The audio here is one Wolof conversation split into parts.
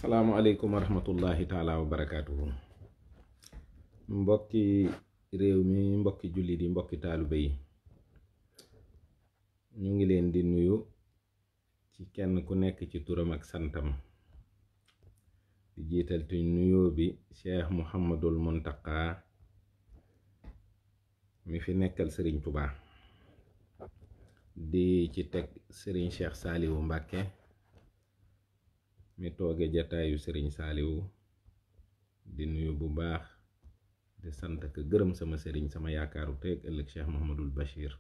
asalaamualeykum wa rahmatullahi taala wa barakaatuhu. Mbokki réew mi, mbokki jullit yi, mbokki taalibe yi, ñu ngi leen di nuyu ci kenn ku nekk ci turam ak santam, di jiital te nuyoo bi Cheikh Muhammadul Muntaqa mi fi nekkal Sëriñ Tuubaa, di ci teg Sëriñ Cheikh Saaliwu Mbàkke mi tooge jataayu Sëriñ Saaliwu, di nuyu bu baax di sant ak gërëm sama sëriñ, sama yaakaaru tey ak ëllëg Cheikh Muhammadul Bachir.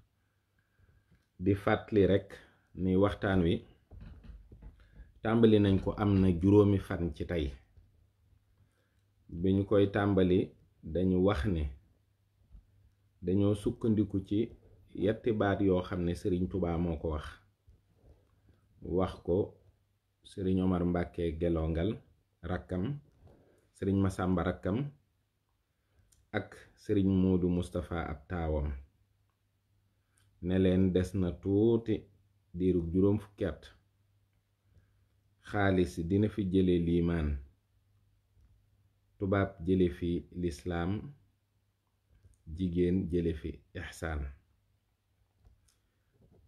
di fàttali rekk ni waxtaan wi tàmbali nañ ko am na juróomi fan ci tey. bi ñu koy tàmbali dañu wax ne dañoo sukkandiku ci yetti baat yoo xam ne Sëriñ Tuubaa moo ko wax ko Sëriñ Omar Mbàkke Gelongal rakkam, Sëriñ Masàmba rakkam ak Sëriñ Moodu Mustafa ab taawam, ne leen des na tuuti diirub juróom fukki at xaalis dina fi jële liimaan, tubaab jële fi lislaam, jigéen jële fi ixsaan.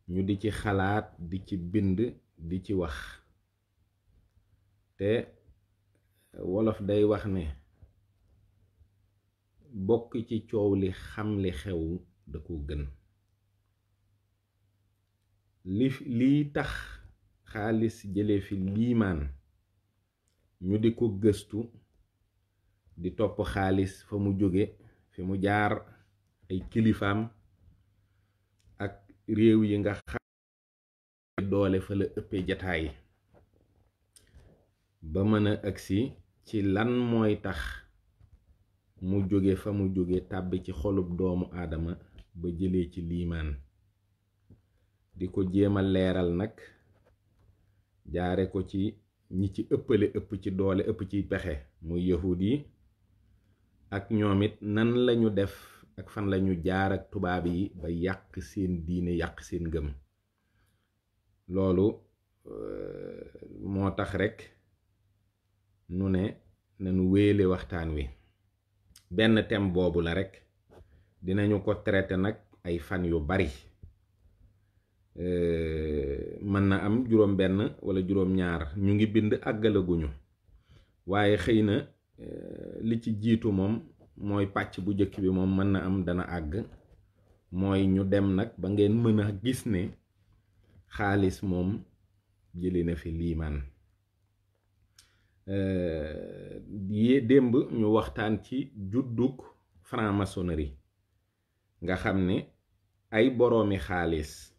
ñu di ci xalaat, di ci bind, di ci wax. te wolof day wax ne bokk ci coow li xam li xew da ko gën. lii tax xaalis jële fi liimaan ñu di ko gëstu, di topp xaalis fa mu jóge, fi mu jaar, ay kilifaam ak réew yi nga xam doole fa la ëppe jataay, ba mën a agsi ci lan mooy tax mu jóge fa mu jóge tàbbi ci xolub doomu aadama ba jëlee ci liimaan. di ko jéema leeral nag jaare ko ci ñi ci ëppale ëpp ci doole, ëpp ci pexe, muy yahud yi, ak ñoom it nan lañu def ak fan lañu jaar ak tubaab yi ba yàq seen diine, yàq seen ngëm. loolu moo tax rekk nu ne nanu wéele waxtaan wi. benn thème boobu la rekk, dinañu ko traité nag ay fan yu bari, mën na am juróom benn wala juróom ñaar, ñu ngi bind àggalaguñu, waaye xëy na li ci jiitu moom mooy pàcc bu njëkk bi moom mën na am dana àgg, mooy ñu dem nag ba ngeen mën a gis ne xaalis moom jëli na fi liimaan. démb ñu waxtaan ci juddug franc-maçonnerie, nga xam ne ay boroomi xaalis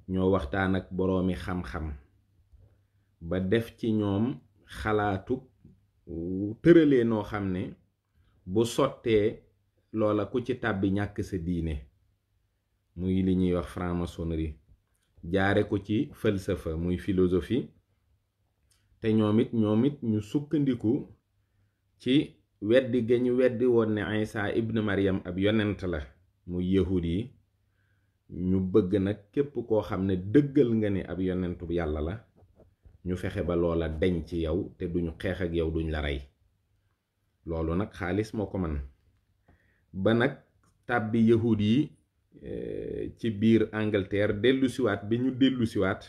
ñoo waxtaan ak boroomi xam-xam ba def ci ñoom xalaatu tëralee noo xam ne bu sottee loola ku ci tàbbi ñàkk sa diine, muy li ñuy wax franc-maçonnerie. jaare ko ci falsafa, muy philosophie, te ñoom it ñu sukkandiku ci weddi ga ñu weddi woon ne Isa ibn Maryam ab yonent la, muy yahud yi. ñu bëgg nag képp koo xam ne dëggal nga ni ab yonentu yàlla la, ñu fexe ba loola deñ ci yow te duñu xeex ak yow, duñ la rey. loolu nag xaalis moo ko man ba nag tàbbi yahud yi ci biir Angleterre dellusiwaat bi ñu dellusiwaat,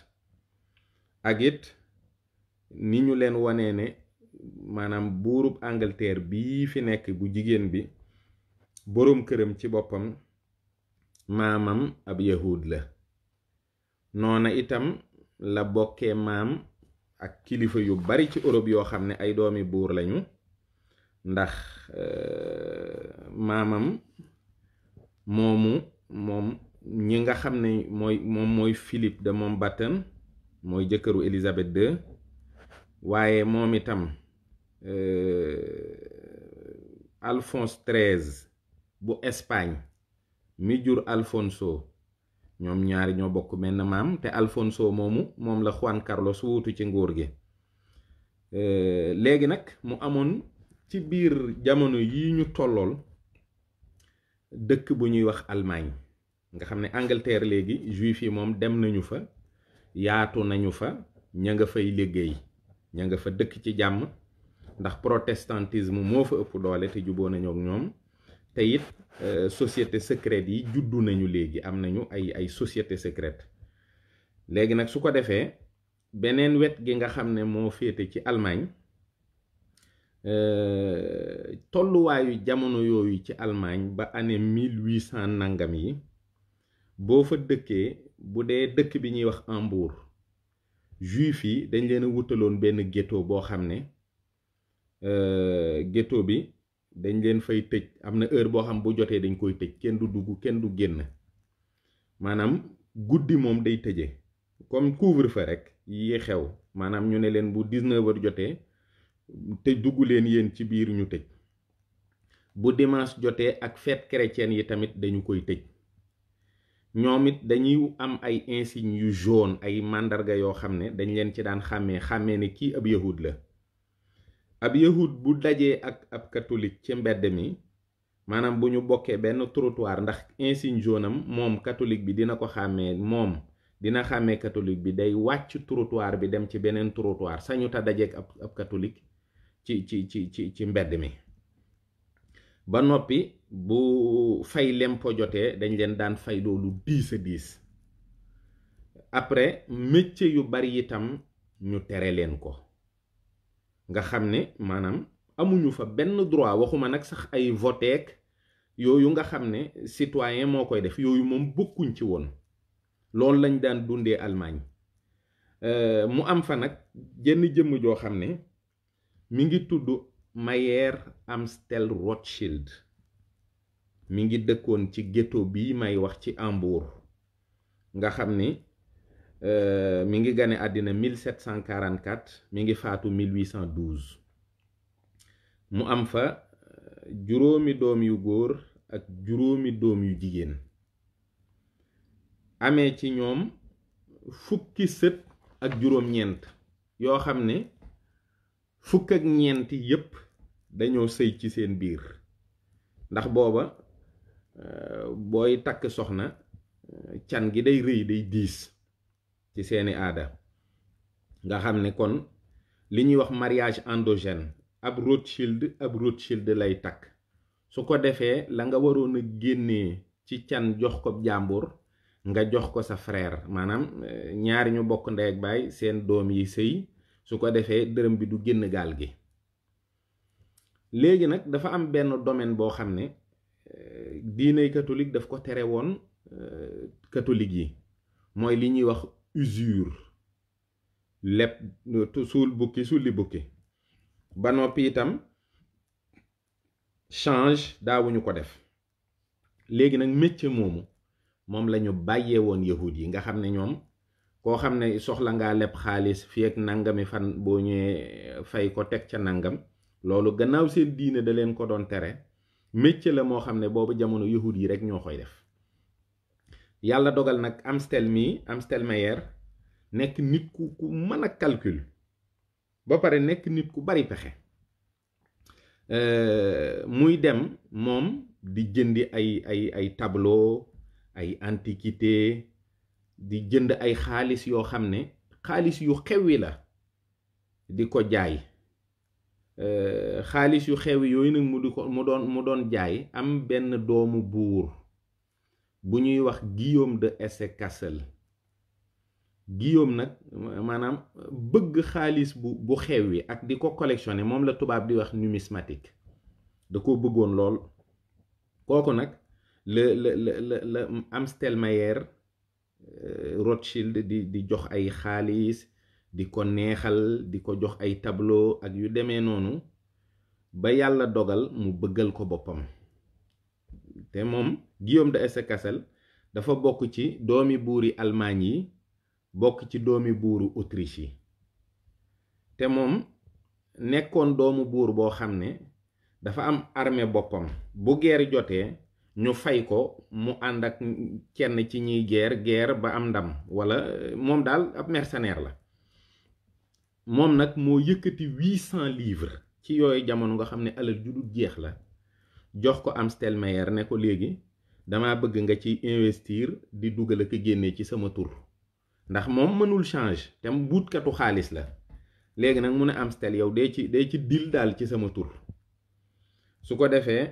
ak it ni ñu leen wanee ne maanaam buurub Angleterre bii fi nekk bu jigéen bi, boroom këram ci boppam maamam ab yahud la. noona itam la bokkee maam ak kilifa yu bari ci Europe yoo xam ne ay doomi buur lañu, ndax maamam moom ñi nga xam ne mooy Philippe de Mountbatten, mooy jëkkëru Élisabeth II, waaye moom itam Alphonse XIII bu Espagne mi jur Alfonso, ñoom ñaari ñoo bokk menn maam, te Alfonso moom la Juan Carlos wuutu ci nguur gi. léegi nag mu amoon ci biir jamono yi ñu tollool dëkk bu ñuy wax Allemagne, nga xam ne Angleterre léegi juif yi moom dem nañu fa, yaatu nañu fa, ña nga fay liggéey. ña nga fa dëkk ci jàmm ndax protestantisme moo fa ëpp doole te juboo nañu ak ñoom te it société secrète yi juddu nañu léegi am nañu ay société secrète léegi nag su ko defee beneen wet gi nga xam ne moo féete ci Allemagne tolluwaayu jamono yooyu ci Allemagne ba année 1800 nangam yi boo fa dëkkee bu dee dëkk bi ñuy wax Hambourg juif yi dañ leen a wutaloon benn ghetto boo xam ne ghetto bi dañ leen fay tëj am na heure boo xam bu jotee dañ koy tëj kenn du dugg kenn du génn maanaam guddi moom day tëje comme couvre-feu rek yi xew maanaam ñu ne leen bu 19h jotee te dugg leen yéen ci biir ñu tëj bu dimanche jotee ak fête chrétienne yi tamit dañu koy tëj ñoom it dañuy am ay insignes yu jaune ay màndarga yoo xam ne dañ leen ci daan xàmmee ne kii ab yahud la ab yahud bu dajee ak ab catholique ci mbedd mi maanaam bu ñu bokkee benn trottoir ndax insigne jaune am moom catholique bi dina ko xàmmee moom dina xàmmee catholique bi day wàcc trottoir bi dem ci beneen trottoir sañu ta dajeek ab catholique ci mbedd mi ba noppi bu fay lempo jotee dañ leen daan fay loolu 10 après métier yu bari itam ñu tere leen ko nga xam ne maanaam amuñu fa benn droit waxuma nag sax ay voteek yooyu nga xam ne citoyen moo koy def yooyu moom bokkuñ ci woon loolu lañ daan dundee Allemagne mu am fa nag jenn jëmm joo xam ne mi ngi tudd Mayer Amstel Rothschild mi ngi dëkkoon ci ghetto bii may wax ci Hambourg nga xam ni mi ngi gane àddina 1744 mi ngi faatu 1812 mu am fa juróomi doom yu góor ak juróomi doom yu jigéen amee ci ñoom fukki sët ak juróom-ñeent yoo xam ne fukk ak ñeent yépp dañoo sëy ci seen biir ndax booba booy takk soxna can gi day rëy day diis ci seeni aada nga xam ne kon li ñuy wax mariage endogène ab Rothschild lay takk su ko defee la nga waroon a génnee ci can jox ko jàmbur nga jox ko sa frère maanaam ñaari ñu bokk ndey ak baay seen doom yi sëy su ko defee dërëm bi du génn gaal gi léegi nag dafa am benn domaine boo xam ne diiney catholique daf ko tere woon catholique yi mooy li ñuy wax usure lépp suul bukki sulli bukki ba noppi itam change daawuñu ko def léegi nag métier moom lañu bàyyee woon yahud yi nga xam ne ñoom koo xam ne soxla ngaa leb xaalis fii ak nangami fan boo ñëwee fay ko teg ca nangam loolu gannaaw seen diine da leen ko doon tere métier la moo xam ne boobu jamono yahud yi rek ñoo koy def yàlla dogal nag Amstel Mayer nekk nit ku mën a calcul ba pare nekk nit ku bari pexe muy dem moom di jëndi ay tableau ay antiquité di jënd ay xaalis yoo xam ne xaalis yu xewwi la di ko jaay xaalis yu xewwi yooyu nag mu doon jaay am benn doomu buur bu ñuy wax Guillaume de Hesse-Kassel Guillaume nag maanaam bëgg xaalis bu xewwi ak di ko collectionner moom la tubaab di wax numismatique da ko bëggoon lool kooku nag la Amstel Mayer Rothschild di jox ay xaalis di ko neexal di ko jox ay tableau ak yu demee noonu ba yàlla dogal mu bëggal ko boppam te moom Guillaume de Hesse-Kassel dafa bokk ci doomi buuri Allemagne yi bokk ci doomi buuru Autriche yi te moom nekkoon doomu buur boo xam ne dafa am armée boppam bu guerre jotee ñu fay ko mu ànd ak kenn ci ñiy guerre ba am ndam wala moom daal ab mercenaire la moom nag moo yëkkati 800 livres ci yooyu jamono nga xam ne alal ju dul jeex la jox ko Amstel Mayer ne ko léegi dama bëgg nga ci investir di dugal ak génne ci sama tur ndax moom mënul change te buutkatu xaalis la léegi nag mu ne Amstel yow dee ci dil daal ci sama tur su ko defee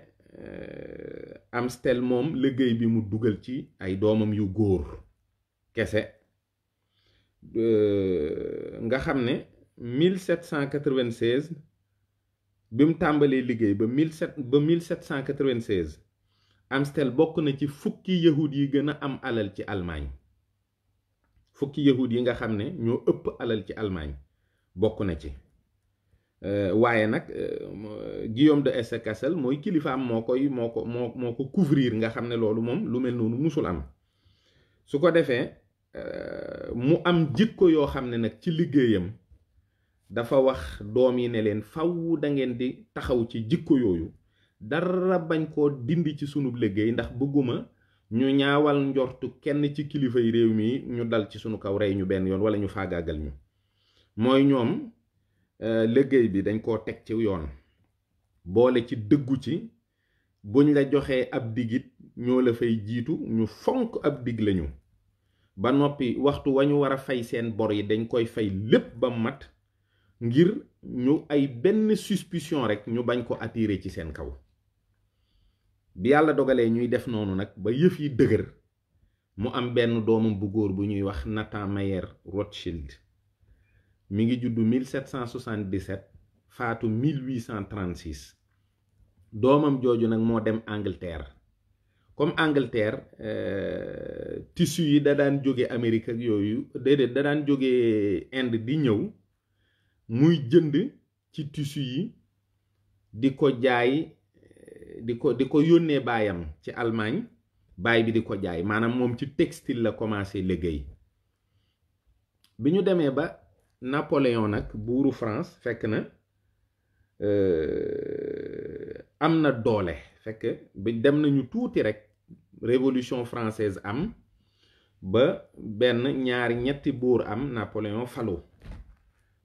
Amstel moom liggéey bi mu dugal ci ay doomam yu góor kese nga xam ne 1796 bi mu tàmbalee liggéey ba 1796 Amstel bokk na ci fukki yahud yi gën a am alal ci Allemagne fukki yahud yi nga xam ne ñoo ëpp alal ci Allemagne bokk na ci waaye nag Guillaume de Hesse-Kassel mooy kilifaam moo ko couvrir nga xam ne loolu moom lu mel noonu musul am su ko defee mu am jikko yoo xam ne nag ci liggéeyam dafa wax doom yi ne leen faw da ngeen di taxaw ci jikko yooyu dara bañ koo dindi ci sunub liggéey ndax bëgguma ñu ñaawal njortu kenn ci kilifay réew mi ñu dal ci sunu kaw rey ñu benn yoon wala ñu faagaagal ñu mooy ñoom liggéey bi dañ koo teg ci yoon boole ci dëggu ci buñ la joxee ab digit ñoo la fay jiitu ñu fonk ab dig lañu ba noppi waxtu wa ñu war a fay seen bor yi dañ koy fay lépp ba mat ngir ñu ay benn suspicion rek ñu bañ ko attirer ci seen kaw bi yàlla dogalee ñuy def noonu nag ba yëf yi dëgër mu am benn doomam bu góor bu ñuy wax Nathan Mayer Rothschild mi ngi juddu 1777 faatu 1836 doomam jooju nag moo dem Angleterre comme Angleterre tissu yi da daan jóge Amérique ak yooyu déedéet da daan jóge Inde di ñëw muy jënd ci tissu yi di ko jaay di ko yónnee baayam ci Allemagne baay bi di ko jaay maanaam moom ci textile la commencé liggéey bi ñu demee ba Napoléon nag buuru France fekk na am na doole fekk bi dem nañu tuuti rek révolution française am ba benn ñaari ñetti buur am Napoléon falu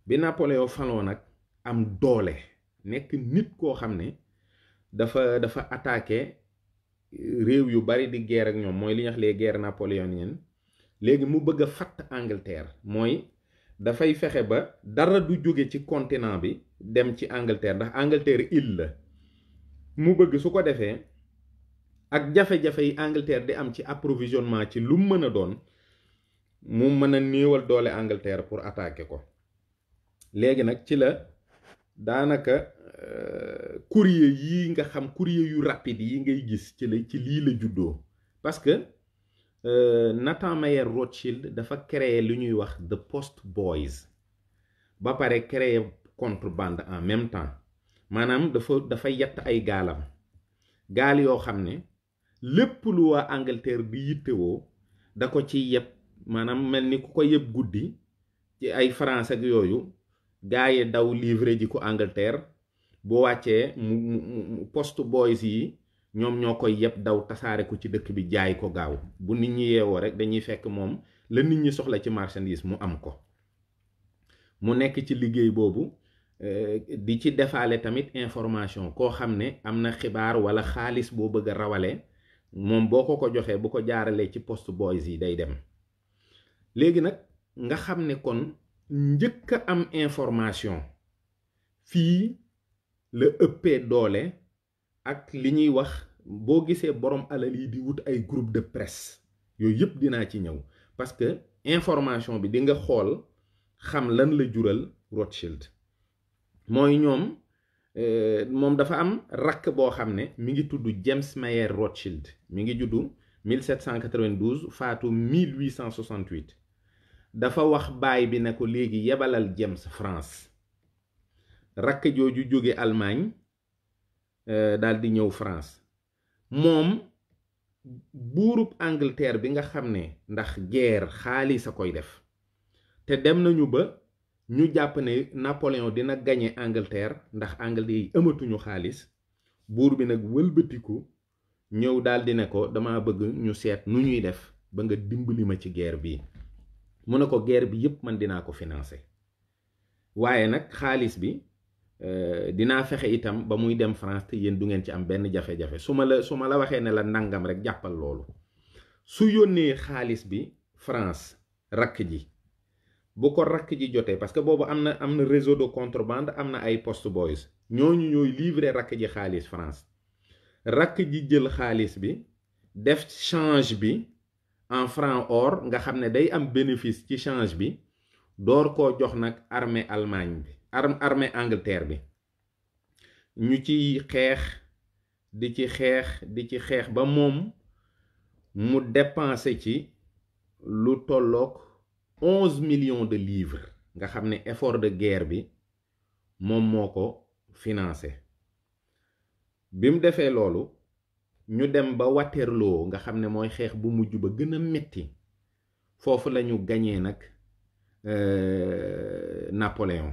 bi Napoléon faloo nag am doole nekk nit koo xam ne dafa attaqué réew yu bari di guerre ak ñoom mooy li ñuy wax les guerres napoléoniennes léegi mu bëgg a fatt Angleterre mooy dafay fexe ba dara du jóge ci continent bi dem ci Angleterre ndax Angleterre île la mu bëgg su ko defee ak jafe-jafe yi Angleterre di am ci approvisionnement ci lu mën a doon mu mën a néewal doole Angleterre pour attaquer ko léegi nag ci la daanaka courrier yi nga xam courrier yu rapide yi ngay gis ci lii la juddoo parce que Nathan Mayer Rothschild dafa créer lu ñuy wax the Post Boys ba pare créer contrebande en même temps maanaam dafa yett ay gaalam gaal yoo xam ne lépp lu waa Angleterre bi yittewoo da ko ci yeb maanaam mel ni ku ko yeb guddi ci ay France ak yooyu gaa yi daw livrer ji ko Angleterre bu wàccee mu Post Boys yi ñoom ñoo koy yeb daw tasaare ko ci dëkk bi jaay ko gaaw bu nit ñi yeewoo rek dañuy fekk moom la nit ñi soxla ci marchandise mu am ko mu nekk ci liggéey boobu di ci defaale tamit information koo xam ne am na xibaar wala xaalis boo bëgg a rawale moom boo ko joxee bu ko jaaralee ci Post Boys yi day dem léegi nag nga xam ne kon njëkk a am information fii la ëppee doole ak li ñuy wax boo gisee borom alal yi di wut ay groupe de presse yooyu yëpp dinaa ci ñëw parce que information bi di nga xool xam lan la jural Rothschild mooy ñoom moom dafa am rakk boo xam ne mi ngi tudd James Mayer Rothschild mi ngi juddu 1792 faatu 1868 dafa wax baay bi ne ko léegi yebalal James France rakk jooju jóge Allemagne daal di ñëw France moom buurub Angleterre bi nga xam ne ndax guerre xaalis a koy def te dem nañu ba ñu jàpp ne Napoléon dina gañe Angleterre ndax Anglais yi amatuñu xaalis buur bi nag wëlbatiku ñëw daal di ne ko dama bëgg ñu seet nu ñuy def ba nga dimbali ma ci guerre bi mu ne ko guerre bi yépp man dinaa ko financer waaye nag xaalis bi dinaa fexe itam ba muy dem France te yéen du ngeen ci am benn jafe-jafe su ma la waxee ne la nangam rek jàppal loolu su yónnee xaalis bi France rakk ji bu ko rakk ji jotee parce que boobu am na réseau de contrebande am na ay post boys ñooñu ñooy livrer rakk ji xaalis France rakk ji jël xaalis bi def change bi en franc or nga xam ne day am bénéfice ci change bi door koo jox nag armée Allemagne bi armée Angleterre bi ñu ci xeex di ci xeex ba moom mu dépensé ci lu tolloog 11 millions de livres nga xam ne effort de guerre bi moom moo ko financé bi mu defee loolu ñu dem ba Waterloo nga xam ne mooy xeex bu mujj ba gën a metti foofu la ñu gañee nag Napoléon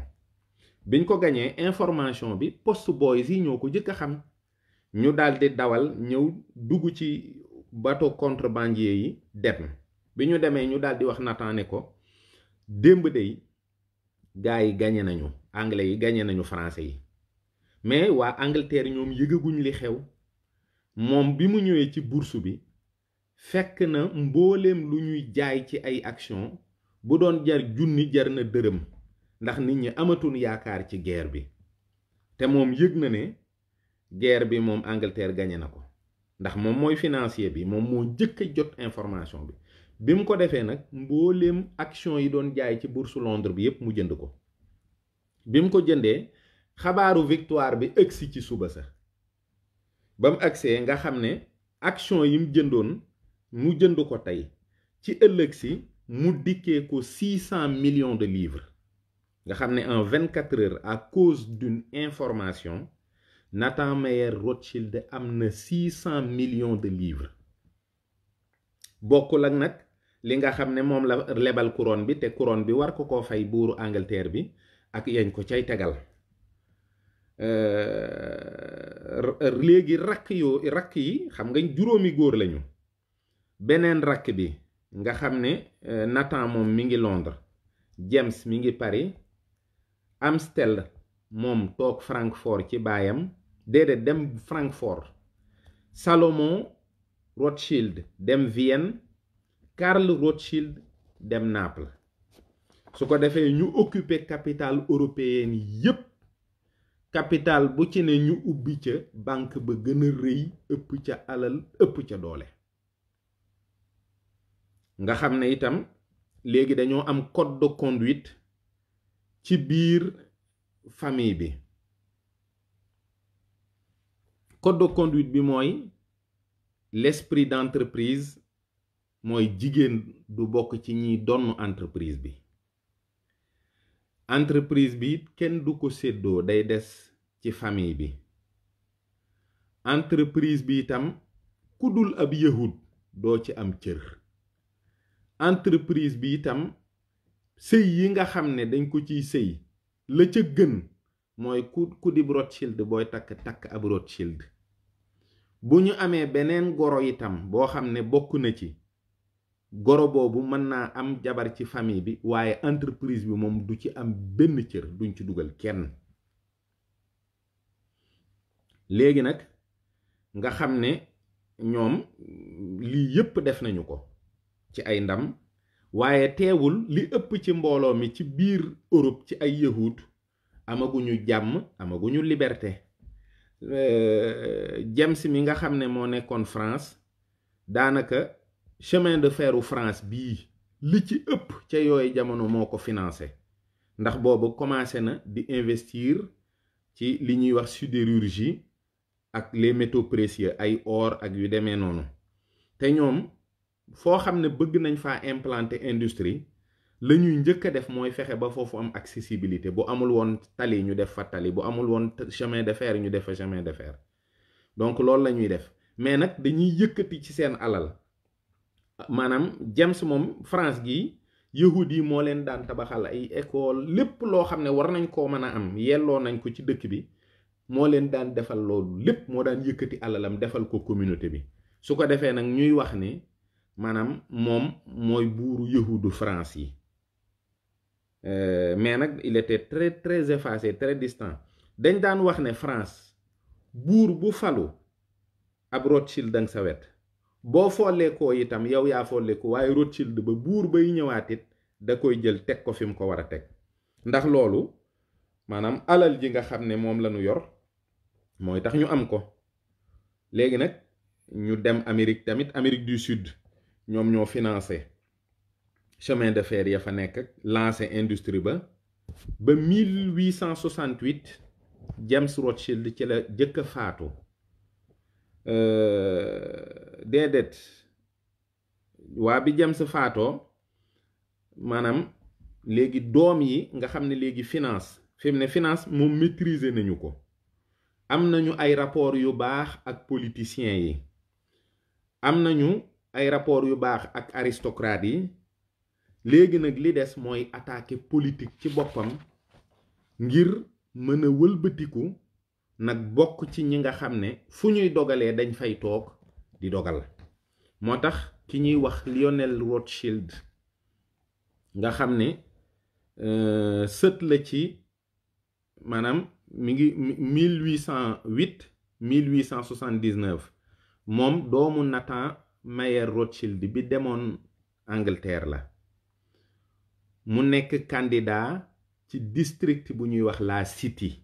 biñ ko gañee information bi post boys yi ñoo ko jëkk a xam ñu daldi dawal ñëw dugg ci bateau contrebandier yi dem bi ñu demee ñu daldi wax Nathan ne ko démb dey gars yi gañe nañu anglais yi gañe nañu français yi mais waa Angleterre ñoom yëgaguñ li xew moom bi mu ñëwee ci bourse bi fekk na mbooleem lu ñuy jaay ci ay action bu doon jar junni jar na dërëm ndax nit ñi amatuñ yaakaar ci guerre bi te moom yëg na ne guerre bi moom Angleterre gañe na ko ndax moom mooy financier bi moom moo jëkk a jot information bi bi mu ko defee nag mbooleem action yi doon jaay ci bourse Londres bi yépp mu jënd ko bi mu ko jëndee xabaaru victoire bi ëgsi ci suba sa ba mu agsee nga xam ne action yi mu jëndoon mu jënd ko tey ci ëllëg si mu dikkee ko 600 millions de livres nga xam ne en 24 heures à cause d'une information Nathan Meyer Rothschild am na 600 millions de livres bokkul ak nag li nga xam ne moom la lebal couronne bi te couronne bi war ko fay buuru Angleterre bi ak yañ ko cay tegal léegi rakk yi xam nga juróomi góor lañu beneen rakk bi nga xam ne Nathan moom mi ngi Londres James mi ngi Paris Amstel moom toog Francfort ci baayam déedéet dem Francfort Salomon Rothschild dem Vienne Karl Rothschild dem Naples su ko defee ñu occuper capitale européenne yépp capital bu ci ne ñu ubbi ca banque ba gën a rëy ëpp ca alal ëpp ca doole nga xam ne itam léegi dañoo am code de conduite ci biir famille bi code de conduite bi mooy l'esprit d'entreprise mooy jigéen du bokk ci ñiy donn entreprise bi entreprise bi kenn du ko séddoo day des ci famille bi entreprise bi itam ku dul ab yahud doo ci am cër entreprise bi itam sëy yi nga xam ne dañ ko ciy sëy la ca gën mooy ku di Rothschild booy takk ab Rothschild bu ñu amee beneen goro itam boo xam ne bokk na ci goro boobu mën naa am jabar ci famille bi waaye entreprise bi moom du ci am benn cër duñ ci dugal kenn léegi nag nga xam ne ñoom lii yépp def nañu ko ci ay ndam waaye teewul li ëpp ci mbooloo mi ci biir Europe ci ay yahud amaguñu jàmm amaguñu liberté James mi nga xam ne moo nekkoon France daanaka chemin de feru France bii li ci ëpp ca yooyu jamono moo ko financé ndax boobu commencé na di investir ci li ñuy wax sidérurgie ak les métaux précieux ay or ak yu demee noonu te ñoom foo xam ne bëgg nañ faa implanter industrie la ñuy njëkk a def mooy fexe ba foofu am accessibilité bu amul woon tali ñu def fa tali bu amul woon chemin de fer ñu def fa chemin de fer donc loolu la ñuy def mais nag dañuy yëkkati ci seen alal maanaam James moom France gi yahudi yi moo leen daan tabaxal ay école lépp loo xam ne war nañ koo mën a am yelloo nañ ko ci dëkk bi moo leen daan defal loolu lépp moo daan yëkkati alalam defal ko communauté bi su ko defee nag ñuy wax ni maanaam moom mooy buuru yahudu France yi mais nag il était très très effacé très distant dañ daan wax ne France buur bu falu ab Rothschild dang sa wet boo folleekoo itam yow yaa folleeku waaye Rothschild ba buur bay ñëwaat it da koy jël teg ko fi mu ko war a teg ndax loolu maanaam alal ji nga xam ne moom la ñu yor mooy tax ñu am ko. léegi nag ñu dem Amérique tamit, Amérique du Sud ñoom ñoo financé chemin de fer ya fa nekk ak lancé industrie ba 1868 James Rothschild ci la jëkk a faatu. déedéet waa bi James faatoo maanaam léegi doom yi nga xam ne léegi finance fi mu ne finance moom maîtriser nañu ko, am nañu ay rapport yu baax ak politiciens yi, am nañu ay rapport yu baax ak aristocrates yi. léegi nag li des mooy attaquer politique ci boppam ngir mën a wëlbatiku nag bokk ci ñi nga xam ne fu ñuy dogalee dañ fay toog di dogal. moo tax ki ñuy wax Lionel Rothschild nga xam ne sët la ci maanaam mi ngi 1808 1879 moom doomu Nathan Mayer Rothschild bi demoon Angleterre la. mu nekk candidat ci district bu ñuy wax la City.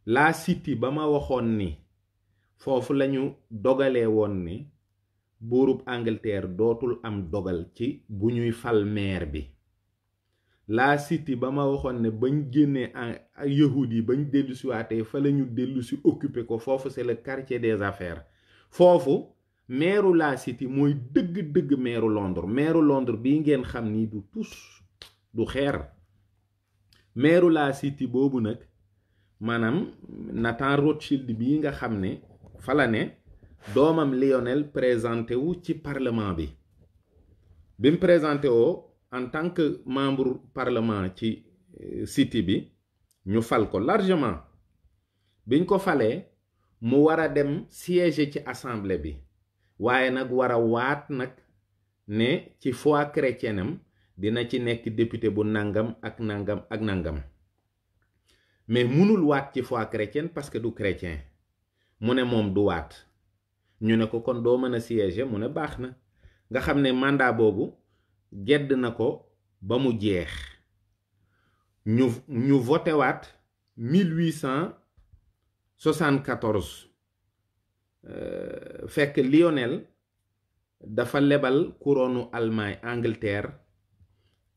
la City ba ma waxoon ni foofu lañu dogalee woon ni buurub Angleterre dootul am dogal ci bu ñuy fal maire bi. la City ba ma waxoon ne bañ génnee yahud yi bañ dellusiwaatee fa lañu dellusi occuper ko, foofu c'est le quartier des affaires. foofu meeru la City mooy dëgg-dëgg meeru Londres. meeru Londres bii ngeen xam ni du tus du xeer. meeru la City boobu nag maanaam Nathan Rothschild bii nga xam ne fa la ne doomam Lionel présenté wu ci parlement bi. bi mu présenté woo en tant que membre parlement ci City bi ñu fal ko largement. biñ ko falee mu war a dem siéger ci assemblée bi, waaye nag war a waat nag ne ci foi chrétienne am dina ci nekk député bu nangam ak nangam ak nangam. mais munul waat ci foi chrétienne parce que du chrétien. mu ne moom du waat. ñu ne ko kon doo mën a siéger, mu ne baax na. nga xam ne mandat boobu gedd na ko ba mu jeex. ñu voté waat 1874 fekk Lionel dafa lebal couronne Allemagne Angleterre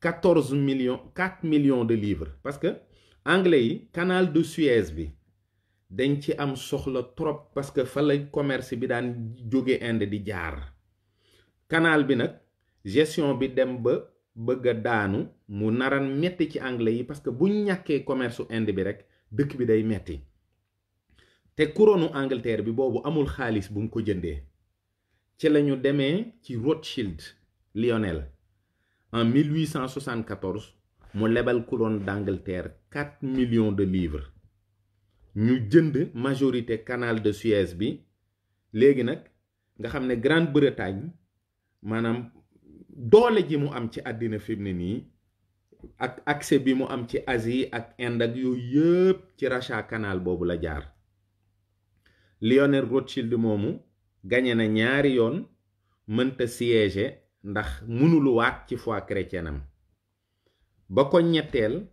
4 millions de livres, parce que anglais yi canal de Suez bi dañ ci am soxla trop parce que fa la commerce bi daan jóge Inde di jaar. canal bi nag gestion bi dem ba bëgg a daanu, mu naran metti ci anglais yi parce que buñ ñàkkee commerce Inde bi rek dëkk bi day metti. te couronne Angleterre bi boobu amul xaalis bu mu ko jëndee. ci lañu demee ci Rothschild Lionel en 1874 mu lebal couronne d'Angleterre 4 millions de livres. ñu jënd majorité canal de Suez bi. léegi nag nga xam ne Grande-Bretagne maanaam doole ji mu am ci àddina fi mu ne nii ak accès bi mu am ci Asie ak Inde ak yooyu yëpp ci rachat canal boobu la jaar. Lionel Rothschild moomu gagné na ñaari yoon, mënta siéger ndax mënul waat ci foi chrétienne am. ba ko ñetteel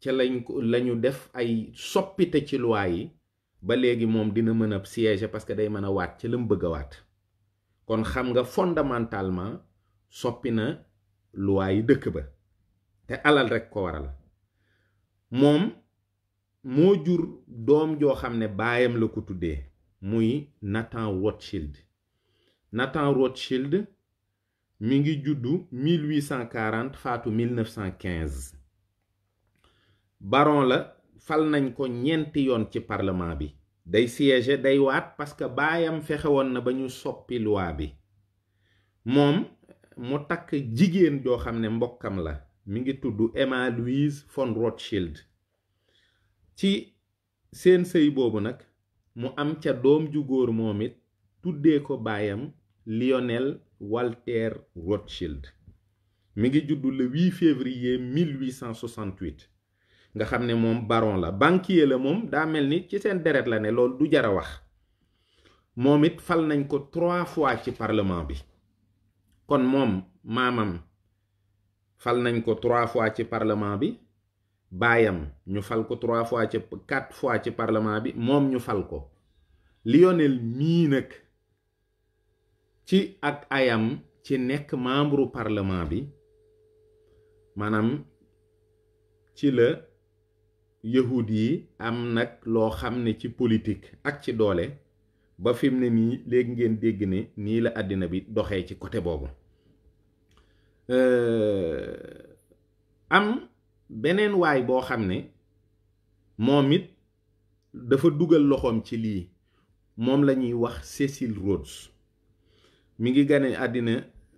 ca lañu def ay soppite ci loi yi ba léegi moom dina mën a siéger parce que day mën a waat ci la mu bëgg a waat. kon xam nga fondamentalement soppi na loi yi dëkk ba te alal rek ko waral. moom moo jur doom joo xam ne baayam la ko tuddee muy Nathan Rothschild. Nathan Rothschild mi ngi juddu 1840 faatu 1915. baron la, fal nañ ko ñeenti yoon ci parlement bi. day siéger day waat parce que baayam fexe woon na ba ñu soppi loi bi. moom mu takk jigéen joo xam ne mbokkam la, mi ngi tudd Emma Louise von Rothschild. ci seen sëy boobu nag mu am ca doom ju góor moom it tuddee ko baayam Lionel Walter Rothschild. mi ngi juddu le 8 février 1868. nga xam ne moom baron la, banquier la. moom daa mel ni ci seen deret la ne, loolu du jara wax. moom it fal nañ ko 3 fois ci parlement bi. kon moom maamam fal nañ ko 3 fois ci parlement bi baayam ñu fal ko 3 fois ci 4 fois ci parlement bi moom ñu fal ko Lionel mii nag ci ak ayam ci nekk membre parlement bi maanaam ci la yahud yi am nag loo xam ne ci politique ak ci doole ba fi mu ne nii léegi ngeen dégg ne nii la àddina bi doxee ci côté boobu am beneen waay boo xam ne moom it dafa dugal loxoom ci lii moom la ñuy wax Cecil Rhodes mi ngi gane àddina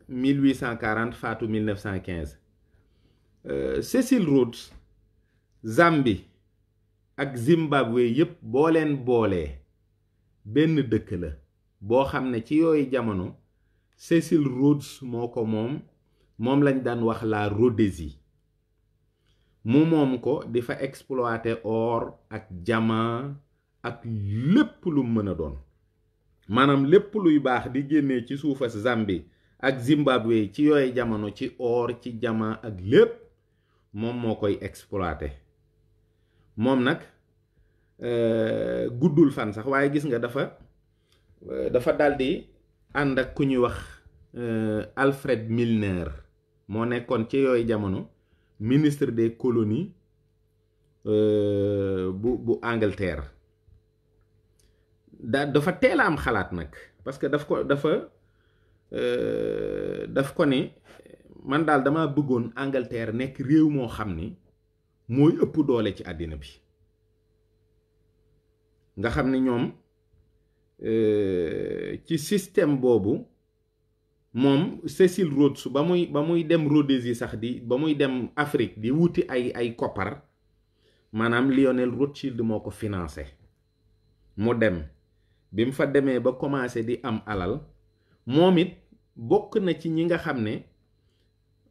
1840 faatu 1915 Cecil Rhodes Zambie ak Zimbabwe yépp boo leen boolee benn dëkk la boo xam ne ci yooyu jamono Cecil Rhodes moo ko moom lañ daan wax la Rhodésie mu moom ko di fa exploiter or ak diamant ak lépp lu mën a doon maanaam lépp luy baax di génnee ci suufas Zambie ak Zimbabwe ci yooyu jamono ci or ci diamant ak lépp moom moo koy exploiter moom nag guddul fan sax waaye gis nga dafa daldi ànd ak ku ñuy wax Alfred Milner moo nekkoon ci yooyu jamono ministre des colonies bu Angleterre dafa teel a am xalaat nag parce que daf ko ne man daal dama bëggoon Angleterre nekk réew moo xam ni mooy ëpp doole ci àddina bi nga xam ni ñoom ci système boobu moom Cecil Rhodes ba muy dem Rhodésie sax ba muy dem Afrique di wuti ay koppar maanaam Lionel Rothschild moo ko financé mu dem bi mu fa demee ba commencé di am alal moom it bokk na ci ñi nga xam ne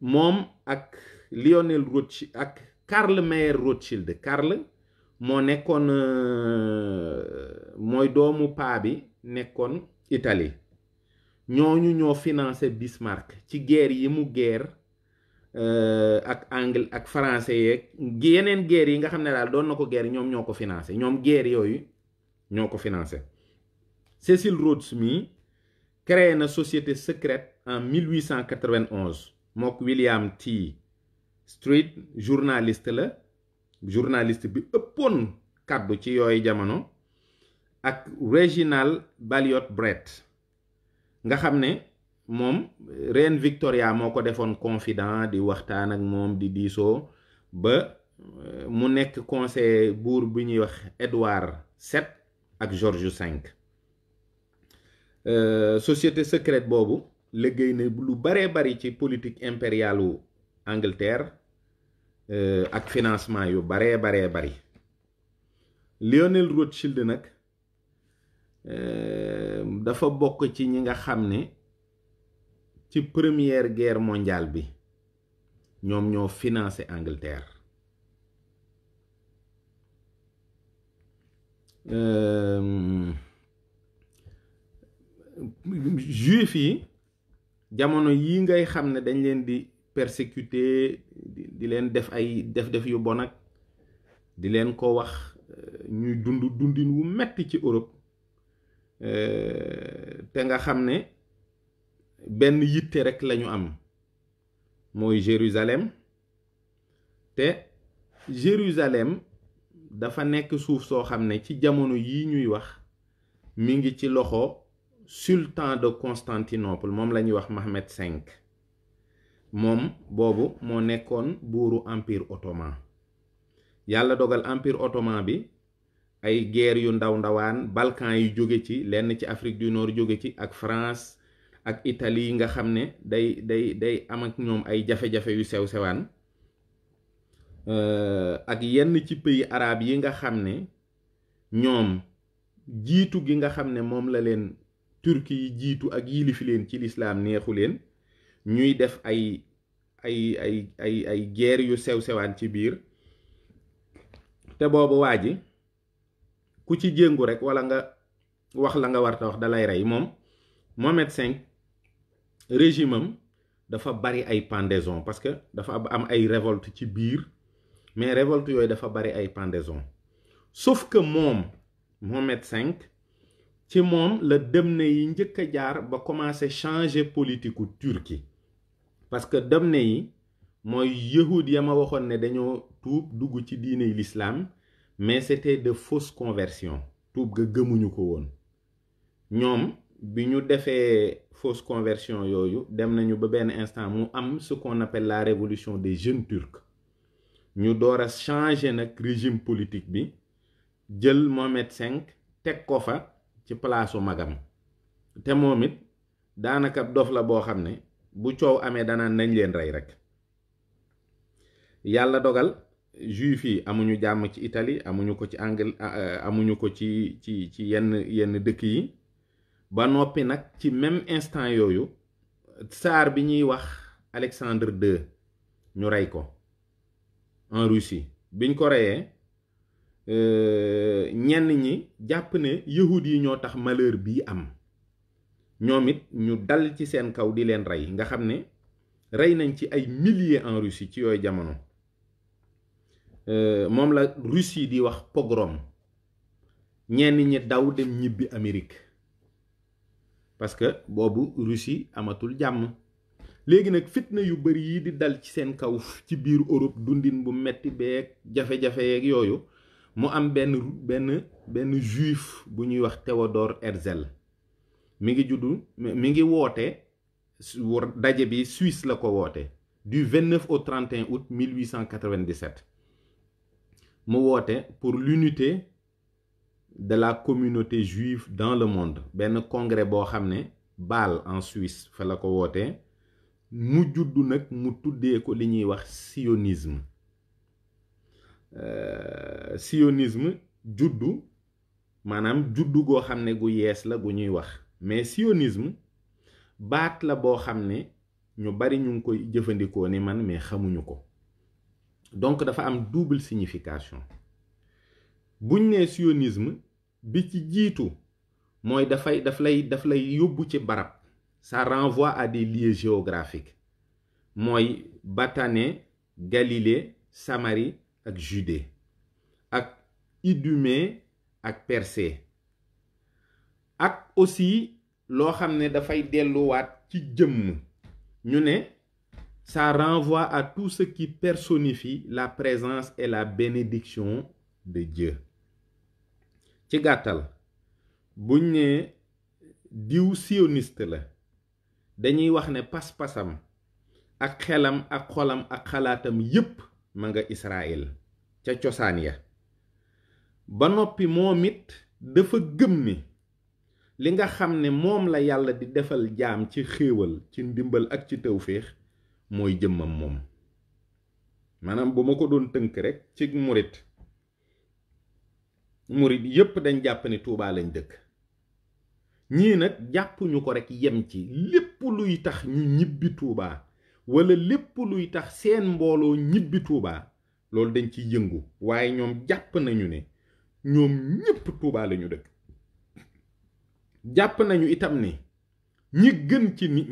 moom ak Lionel Rothschild ak Karl Mayer Rothschild Karl moo nekkoon mooy doomu paa bi nekkoon Italie ñooñu ñoo financé Bismarck ci guerre yi mu guerre ak anglais ak français yeeg yeneen guerre yi nga xam ne daal doon na ko guerre ñoom ñoo ko financé ñoom guerre yooyu ñoo ko financé Cecil Rhodes mi créé na société secrète en 1891 mook William T. Street journaliste bi ëppoon kàddu ci yooyu jamono ak Reginald Balliot Brett nga xam ne moom reine Victoria moo ko defoon confident di waxtaan ak moom di diisoo ba mu nekk conseiller buur bu ñuy wax Édouard VII ak George V société secrète boobu liggéey na lu baree bari ci politique impériale u Angleterre ak financement yu baree bari Lionel Rothschild nag dafa bokk ci ñi nga xam ne ci première guerre mondiale bi ñoom ñoo financé Angleterre juif yi jamono yi ngay xam ne dañ leen di persécuter di leen def ay def yu bon ak di leen ko wax ñuy dundin wu metti ci Europe te nga xam ne benn yitte rek lañu am mooy Jérusalem te Jérusalem dafa nekk suuf soo xam ne ci jamono yi ñuy wax mi ngi ci loxo sultan de Constantinople moom la ñuy wax Mohammed V moom boobu moo nekkoon buuru empire ottoman yàlla dogal empire ottoman bi ay guerre yu ndawaan Balkan yi jóge ci lenn ci Afrique du Nord jóge ci ak France ak Italie nga xam ne day am ak ñoom ay jafe-jafe yu sew-sewaan ak yenn ci pays arabe yi nga xam ne ñoom jiitu gi nga xam ne moom la leen turki yi jiitu ak yilifi leen ci lislaam neexu leen ñuy def ay guerre yu sew-sewaan ci biir te boobu waa ji ku ci jéngu rek wala nga wax la nga warta wax dalay rey moom Mohammed V régime am dafa bari ay pendaison parce que dafa am ay révolte ci biir mais révolte yooyu dafa bari ay pendaison sauf que moom Mohamed V ci moom la Dëmne yi njëkk a jaar ba commencé changer politique u Turquie parce que Dëmne yi mooy yahud ya ma waxoon ne dañoo tuub dugg ci diiney l'islam mais c'était de fausse conversion tuub ga gëmuñu ko woon ñoom bi ñu defee fausse conversion yooyu dem nañu ba benn instant mu am ce qu'on appelle la révolution des jeunes turcs ñu door a changer nag régime politique bi jël Mohamed V teg ko fa ci palaasu magam te moom it daanaka dof la boo xam ne bu coow amee danaan nañ leen rey rek yàlla dogal juif yi amuñu jàmm ci Italie amuñu ko ci amuñu ko ci yenn dëkk yi ba noppi nag ci même instant yooyu tsar bi ñuy wax Alexandre II ñu rey ko en Russie biñ ko reyee ñenn ñi jàpp ne yahud yi ñoo tax malheur bii am ñoom it ñu dal ci seen kaw di leen rey nga xam ne rey nañ ci ay milliers en Russie ci yooyu jamono moom la Russie di wax pogrom ñenn ñi daw dem ñibbi Amérique parce que boobu Russie amatul jàmm léegi nag fitna yu bari yi di dal ci seen kaw ci biir Europe dundin bu metti beeg jafe-jafe yeeg yooyu mu am benn juif bu ñuy wax Théodore Herzl mi ngi woote daje bi Suisse la ko woote du 29 au 31 août 1897 mu woote pour l'unité de la communauté juive dans le monde benn congrès boo xam ne Bâle en Suisse fa la ko wootee mu juddu nag mu tuddee ko li ñuy wax sionisme sionisme juddu maanaam juddu goo xam ne gu yees la gu ñuy wax mais sionisme baat la boo xam ne ñu bari ñu ngi koy jëfandikoo ni man mais xamuñu ko donc dafa am double signification buñ nee sionisme bi ci jiitu mooy daf lay yóbbu ci barab ça renvoie à des lieux géographiques mooy Batané Galilée Samarie ak Judée ak Idumée ak Persée ak aussi loo xam ne dafay delluwaat ci jëmm ñu ne ça renvoie à tout ce qui personnifie la présence et la bénédiction de Dieu ci gàttal buñ ne diw sioniste la dañuy wax ne pas-pasam ak xelam ak xolam ak xalaatam yépp ma nga Israël ca cosaan ya ba noppi moom it dafa gëm ni li nga xam ne moom la yàlla di defal jaam ci xéewal ci ndimbal ak ci tawféex mooy jëmmam moom maanaam bu ma ko doon tënk rek ci murit yépp dañ jàpp ne Tuubaa lañ dëkk ñii nag jàppuñu ko rek yem ci lépp luy tax ñu ñibbi Tuubaa wala lépp luy tax seen mbooloo ñibbi Tuubaa loolu dañ ciy yëngu waaye ñoom jàpp nañu ne ñoom ñépp Tuubaa lañu dëkk jàpp nañu itam ni ñi gën ci nit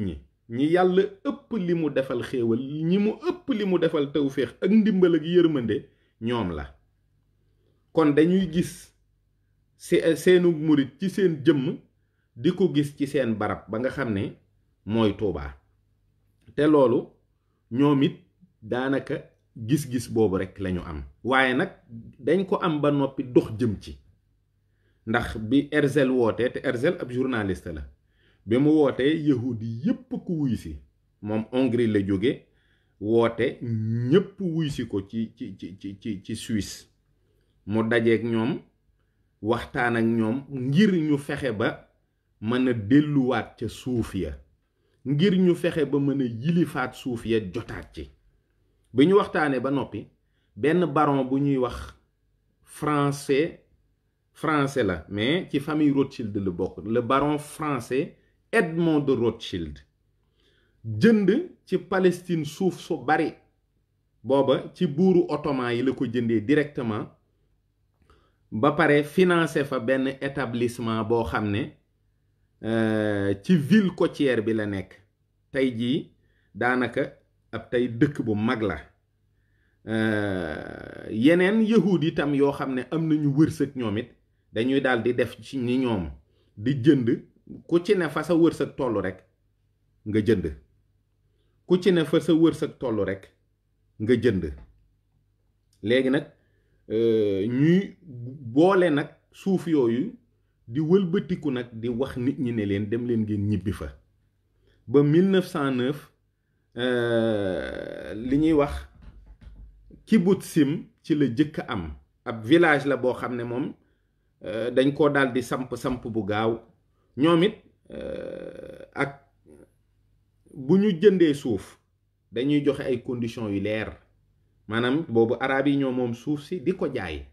ñi yàlla ëpp li mu defal xéewal ñi mu ëpp li mu defal tawféex ak ndimbal ak yërmande ñoom la kon dañuy gis seenu murit ci seen jëmm di ko gis ci seen barab ba nga xam ne mooy Tuubaa te loolu ñoom it daanaka gis-gis boobu rekk lañu am waaye nag dañ ko am ba noppi dox jëm ci ndax bi Herzl wootee te Herzl ab journaliste la bi mu wootee yahudi yépp ku wuy si moom Hongrie la jóge woote ñépp wuy si ko ci Suisse mu dajeek ñoom waxtaan ak ñoom ngir ñu fexe ba mën a delluwaat ca suuf ya ngir ñu fexe ba mën a yilifaat suuf ya jotaat ci bi ñu waxtaanee ba noppi benn baron bu ñuy wax français la mais ci famille Rothschild la bokk le baron français Edmond de Rothschild jënd ci Palestine suuf su bari booba ci buuru ottoman yi la ko jëndee directement ba pare financé fa benn établissement boo xam ne ci ville côtière bi la nekk tey jii daanaka ab tey dëkk bu mag la. yeneen yahud itam yoo xam ne am nañu wërsëg ñoom it dañuy daal di def ci ni ñoom di jënd ku ci ne fa sa wërsëg tollu rek nga jënd ku ci ne fa sa wërsëg tollu rek nga jënd léegi nag ñuy boole nag suuf yooyu di wëlbatiku nag di wax nit ñi ne leen dem leen ngeen ñibbi fa ba 1909 li ñuy wax Kibbutzim ci la jëkk am ab village la boo xam ne moom dañ koo daal di samp bu gaaw ñoom it ak bu ñu jëndee suuf dañuy joxe ay conditions yu leer maanaam boobu arab yi ñoo moom suuf si di ko jaay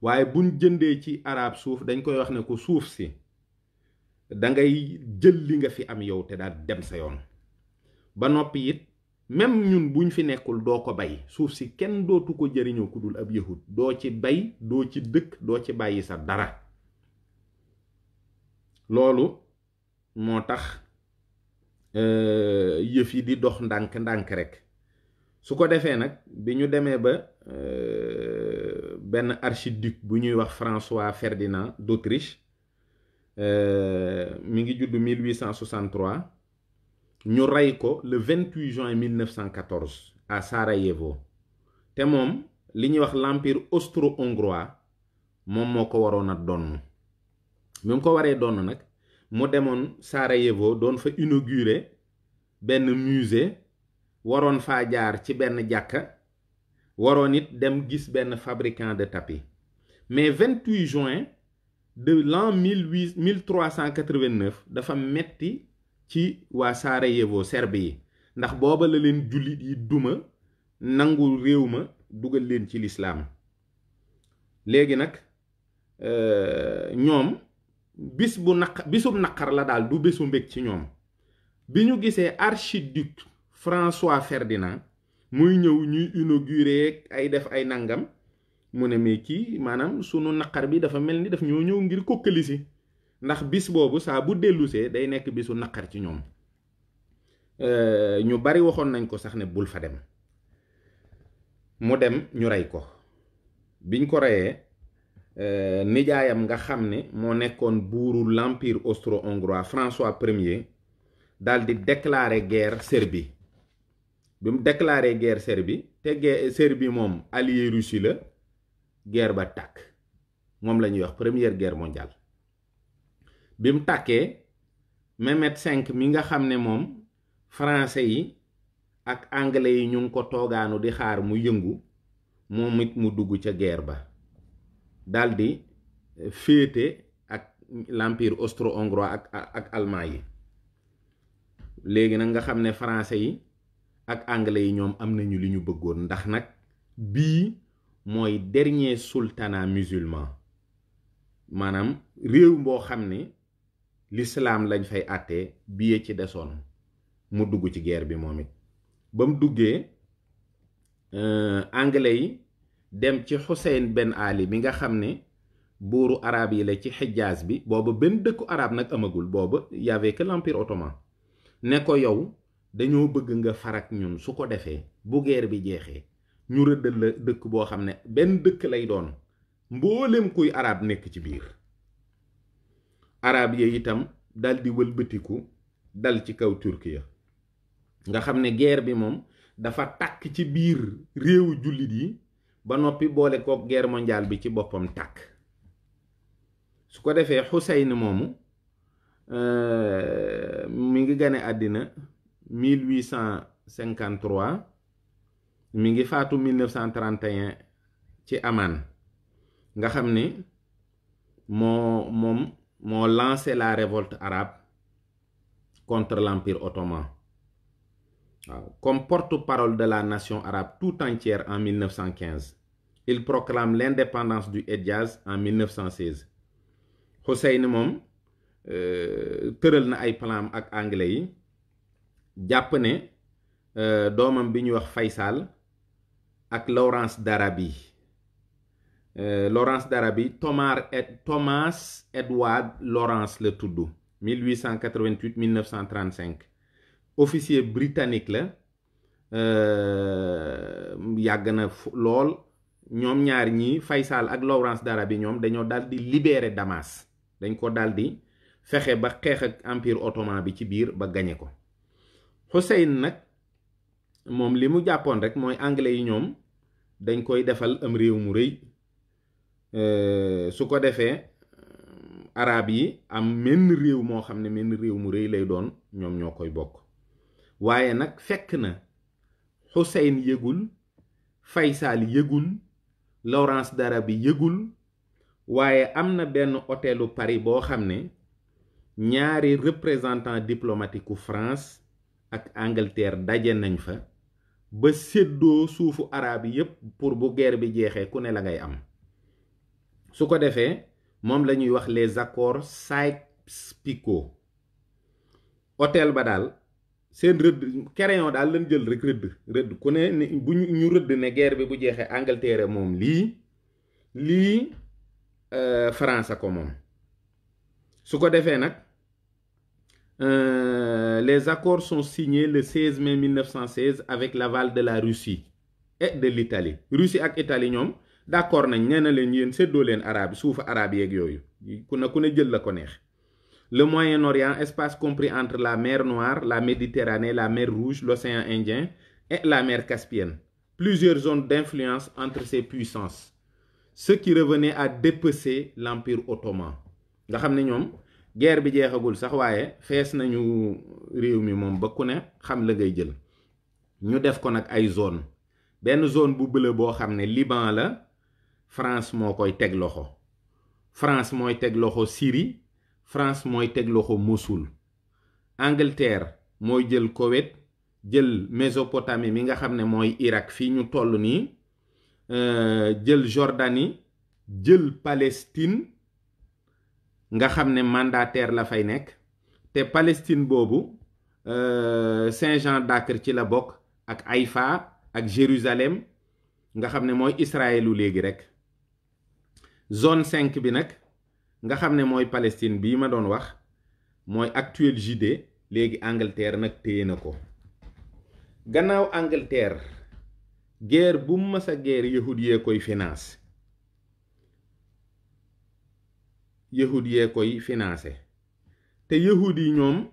waaye buñ jëndee ci arab suuf dañ koy wax ne ko suuf si da ngay jël li nga fi am yow te daal dem sa yoon ba noppi it même ñun buñ fi nekkul doo ko bay suuf si kenn dootu ko jëriñoo ku dul ab yahud doo ci bay doo ci dëkk doo ci bàyyi sa dara loolu moo tax yëf yi di dox ndànk-ndànk rek su ko defee nag bi ñu demee ba benn archiduc bu ñuy wax François Ferdinand d'Autriche mi ngi judd 1863 ñu rey ko le 28 juin 1914 à Sarajevo te moom li ñuy wax l'empire austro-hongrois moom moo ko waroon a donn bi mu ko waree donn nag mu demoon Sarajevo doon fa inaugurer benn musée waroon faa jaar ci benn jàkka waroon it dem gis benn fabricant de tapis mais 28 juin de l'an 1389 dafa metti ci waa Sarajevo serbe yi ndax booba la leen jullit yi duma nangu réew ma dugal leen ci lislaam léegi nag ñoom bisub naqar la daal du bésu mbég ci ñoom bi ñu gisee archiduc François Ferdinand muy ñëw ñuy inaugurer ay def ay nangam mu ne mais kii maanaam sunu naqar bi dafa mel ni daf ñoo ñëw ngir kokkalisi ndax bis boobu saa bu dellusee day nekk bisu naqar ci ñoom ñu bari waxoon nañ ko sax ne bul fa dem mu dem ñu rey ko biñ ko reyee nijaayam nga xam ne moo nekkoon buuru l'empire austro-hongrois François Ier daal di déclarer guerre Serbie bi mu déclarer guerre Serbie te Serbie moom allié Russie la guerre ba tàkk moom la ñuy wax première guerre mondiale bi mu tàkkee Mehmet V mi nga xam ne moom français yi ak anglais yi ñu ngi ko toogaanu di xaar mu yëngu moom it mu dugg ca guerre ba daldi féete ak l'empire austro-hongrois ak allemand yi léegi nag nga xam ne français yi ak anglais yi ñoom am nañu li ñu bëggoon ndax nag bii mooy dernier sultanat musulman maanaam réew boo xam ne l'islam lañ fay àttee bii ci desoon mu dugg ci guerre bi moom it ba mu duggee anglais yi dem ci Hussein Ben Ali mi nga xam ne buuru arab yi la ci Hijaz bi booba benn dëkku arab nag amagul booba y avait que l'empire ottoman ne ko yow dañoo bëgg nga farak ñun su ko defee bu guerre bi jeexee ñu rëddal la dëkk boo xam ne benn dëkk lay doon mboolem kuy arab nekk ci biir arab yi itam dal di wëlbatiku dal ci kaw Turquie nga xam ne guerre bi moom dafa tàkk ci biir réewu jullit yi ba noppi boole kook guerre mondiale bi ci boppam tàkk su ko defee Hussein moomu mi ngi gane àddina 1853 mi ngi faatu 1931 ci Amman nga xam ne moo lancé la révolte arabe contre l'empire ottoman waaw comme porte-parole de la nation arabe tout entière en 1915 il proclame l'indépendance du Hedjaz en 1916 Hussein moom tëral na ay plan ak anglais yi jàpp ne doomam bi ñuy wax Faysal ak Lawrence d'Arabie Thomas Edward Lawrence la tudd 1888 1935 officier britannique la yàgg na lool ñoom ñaar ñii Faysal ak Lawrence d'Arabie ñoom dañoo daal di libérer Damas dañ ko daal di fexe ba xeex ak empire ottoman bi ci biir ba gañe ko. Hussein nag moom li mu jàppoon rek mooy anglais yi ñoom dañ koy defal am réew mu rëy su ko defee arab yi am menn réew moo xam ne menn réew mu rëy lay doon ñoom ñoo koy bokk. waaye nag fekk na Hussein yëgul, Faysal yëgul, Lawrence d'Arabie yëgul, waaye am na benn hôtelu Paris boo xam ne ñaari représentant diplomatique u France ak Angleterre daje nañ fa ba séddoo suufu arab yi yépp pour bu guerre bi jeexee ku ne la ngay am. su ko defee moom la ñuy wax les accords Sykes-Picot. hôtel ba daal seen rëdd crayon daal lañ jël rek rëdd ku ne bu ñu rëdd ne guerre bi bu jeexee Angleterre moom lii France ko moom. su ko defee nag les accords sont signés le 16 mai 1916 avec l'aval de la Russie et de l'Italie. Russie ak Italie ñoom d'accord nañ nee na leen yéen séddoo leen arabe suufu arabe yeeg yooyu ku ne jël la ko neex. Le Moyen-Orient, espace compris entre la mer Noire, la Méditerranée, la mer Rouge, l'océan Indien et la mer Caspienne. Plusieurs zones d'influence entre ces puissances. Ce qui revenait à dépecer l'Empire ottoman. Nga xam ne ñoom guerre bi jeexagul sax waaye fees nañu réew mi moom ba ku ne xam la ngay jël. ñu def ko nag ay zone. benn zone bu bleu boo xam ne Liban la, France moo koy teg loxo. France mooy teg loxo Syrie. France mooy teg loxo Mossoul. Angleterre mooy jël Koweït jël Mésopotamie mi nga xam ne mooy Irak fii ñu toll nii jël Jordanie jël Palestine nga xam ne mandataire la fay nekk te Palestine boobu Saint-Jean d'Acre ci la bokk ak Haïfa ak Jérusalem nga xam ne mooy Israëlu léegi rek. zone 5 bi nag nga xam ne mooy Palestine bii ma doon wax mooy actuel Judée léegi Angleterre nag téye na ko. gannaaw Angleterre guerre bu mu mës a guerre yahud yee koy finance te yahud yi ñoom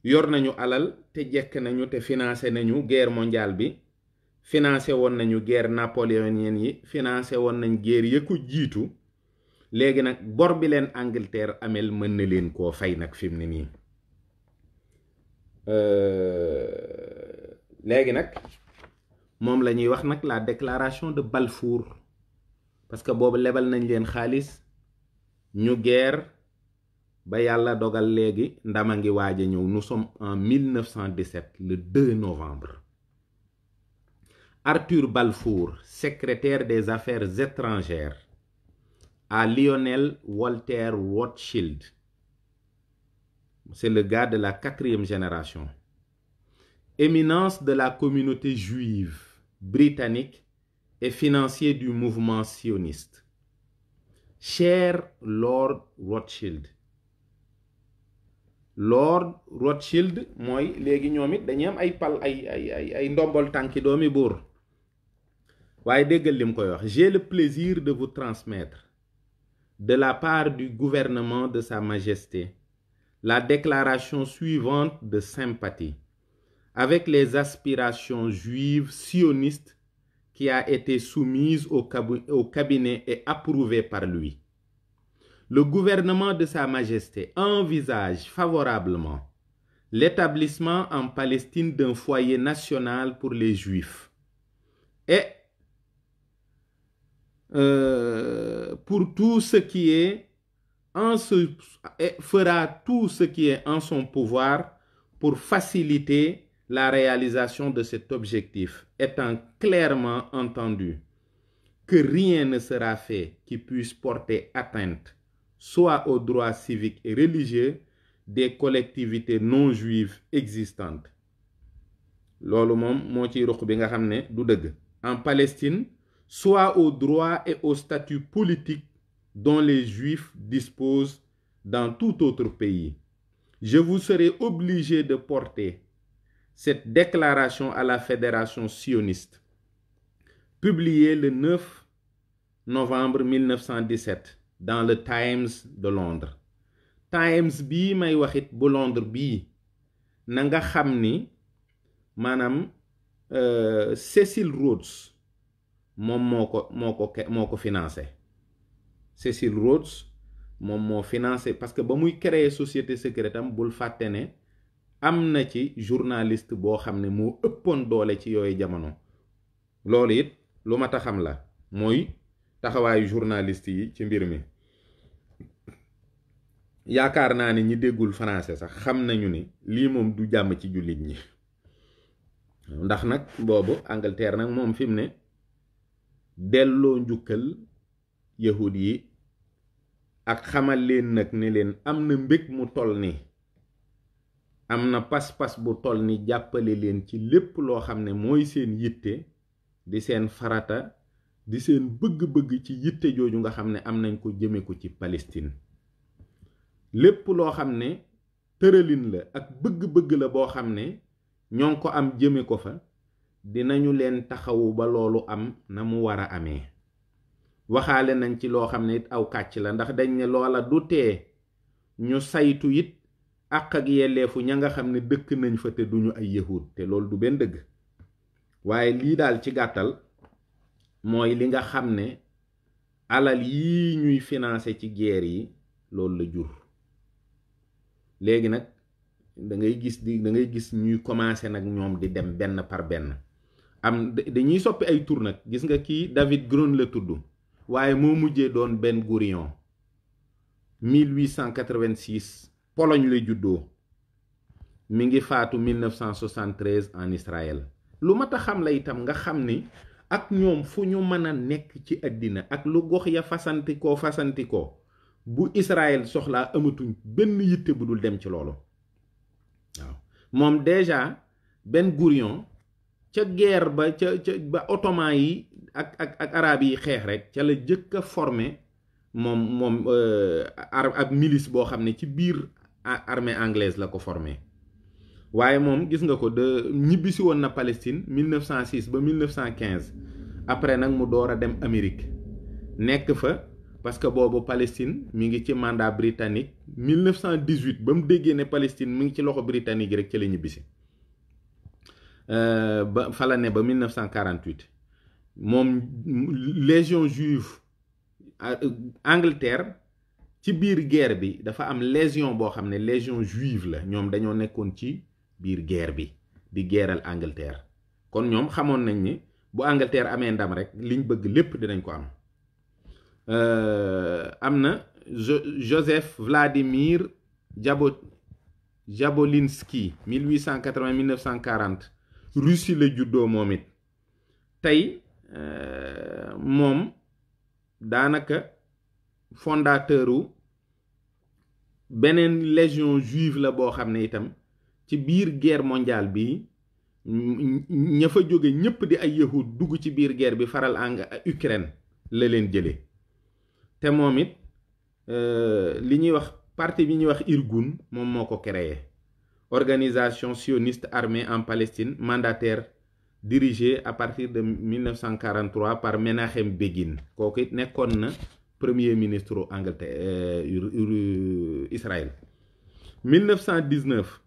yor nañu alal te jekk nañu te financé nañu guerre mondiale bi financé woon nañu guerre napoléonienne yi financé woon nañ guerre ya ko jiitu. léegi nag bor bi leen Angleterre amel mën na leen koo fay nag fi mu ne nii léegi nag moom la ñuy wax nag la déclaration de Balfour parce que boobu lebal nañ leen xaalis ñu guerre ba yàlla dogal léegi ndama ngi waaj a ñëw. Nous sommes en 1917 le 2 novembre. Arthur Balfour, secrétaire des affaires étrangères à Lionel Walter Rothschild. C'est le gars de la 4e génération. Éminence de la communauté juive britannique et financier du mouvement sioniste. Cher Lord Rothschild. Lord Rothschild mooy léegi ñoom it dañuy am ay pal ay ndombol tànki doomi buur waaye déggal lim koy wax. J'ai le plaisir de vous transmettre de la part du gouvernement de Sa Majesté la déclaration suivante de sympathie avec les aspirations juives sionistes qui a été soumise au cabinet et approuvée par lui. Le gouvernement de Sa Majesté envisage favorablement l'établissement en Palestine d'un foyer national pour les Juifs et pour tout ce qui est fera tout ce qui est en son pouvoir pour faciliter la réalisation de cet objectif, étant clairement entendu que rien ne sera fait qui puisse porter atteinte soit aux droits civiques et religieux des collectivités non juives existantes. Loolu moom moo ciy ruq bi nga xam ne du dëgg. En Palestine, soit aux droits et au statut politique dont les Juifs disposent dans tout autre pays. Je vous serai obligé de porter cette déclaration à la fédération sioniste, publiée le 9 novembre 1917 dans le Times de Londres. Times bii may waxit bu Londres bii na nga xam ni maanaam Cecil Rhodes moom moo ko financé. Cecil Rhodes moom moo financé parce que ba muy créer société secrète am bul fàtte ne am na ci journaliste boo xam ne moo ëppoon doole ci yooyu jamono. loolu it lu mat a xam la mooy taxawaayu journaliste yi ci mbir mi. yaakaar naa ne ñi déggul français sax xam nañu ni lii moom du jàmm ci jullit ñi ndax nag boobu Angleterre nag moom fi mu ne delloo njukkal yahud yi ak xamal leen nag ne leen am na mbég mu toll ni am na pas-pas bu toll ni jàppale leen ci lépp loo xam ne mooy seen yitte di seen farata di seen bëgg-bëgg ci yitte jooju nga xam ne am nañ ko jëme ko ci Palestine. lépp loo xam ne tëralin la ak bëgg-bëgg la boo xam ne ñoo ngi ko am jëme ko fa dinañu leen taxawu ba loolu am na mu war a amee. waxaale nañ ci loo xam ne it aw kàcc la ndax dañ ne loola du tee ñu saytu it àq ak yelleefu ña nga xam ne dëkk nañ fa te duñu ay yahud te loolu du benn dëgg. waaye lii daal ci gàttal mooy li nga xam ne alal yii ñuy financé ci guerre yi loolu la jur. léegi nag da ngay gis ñuy commencé nag ñoom di dem benn par benn am dañuy soppi ay tur nag gis nga kii David Groen la tudd waaye moo mujjee doon Ben Gurion 1886 Pologne la juddoo mi ngi faatu 1973 en Israël. lu mat a xam la itam nga xam ni ak ñoom fu ñu mën a nekk ci àddina ak lu gox ya fasantikoo bu Israël soxlaa amatuñ benn yitte bu dul dem ci loolu waaw moom déjà Ben Gurion ca guerre ba ottoman yi ak arab yi xeex rek ca la jëkk a formé moom ab milice boo xam ne ci biir armée anglaise la ko formé. waaye moom gis nga ko ñibbisi woon na Palestine 1906 ba 1915 après nag mu door a dem Amérique nekk fa parce que boobu Palestine mi ngi ci mandat britannique 1918 ba mu déggee ne Palestine mi ngi ci loxo britannique rek ci la ñibbisi ba fa la ne ba 1948 moom légion juive Angleterre ci biir guerre bi dafa am légion boo xam ne légion juive la ñoom dañoo nekkoon ci biir guerre bi di geeral Angleterre kon ñoom xamoon nañ ni bu Angleterre amee ndam rek liñ bëgg lépp dinañ ko am. am na Joseph Vladimir Jabolinski 1880-1940 Russie la juddoo moom it tey moom daanaka fondateuru beneen légion juive la boo xam ne itam ci biir guerre mondiale bi ña fa jóge ñépp di ay yahud dugg ci biir guerre bi faral Ukraine la leen jële te moom it li ñuy wax parti bi ñuy wax Irgun moom moo ko créé organisation sioniste armée en Palestine mandataire dirigée à partir de 1943 par Menachem Begin kooku it nekkoon na premier ministre Angleterre Israël 1919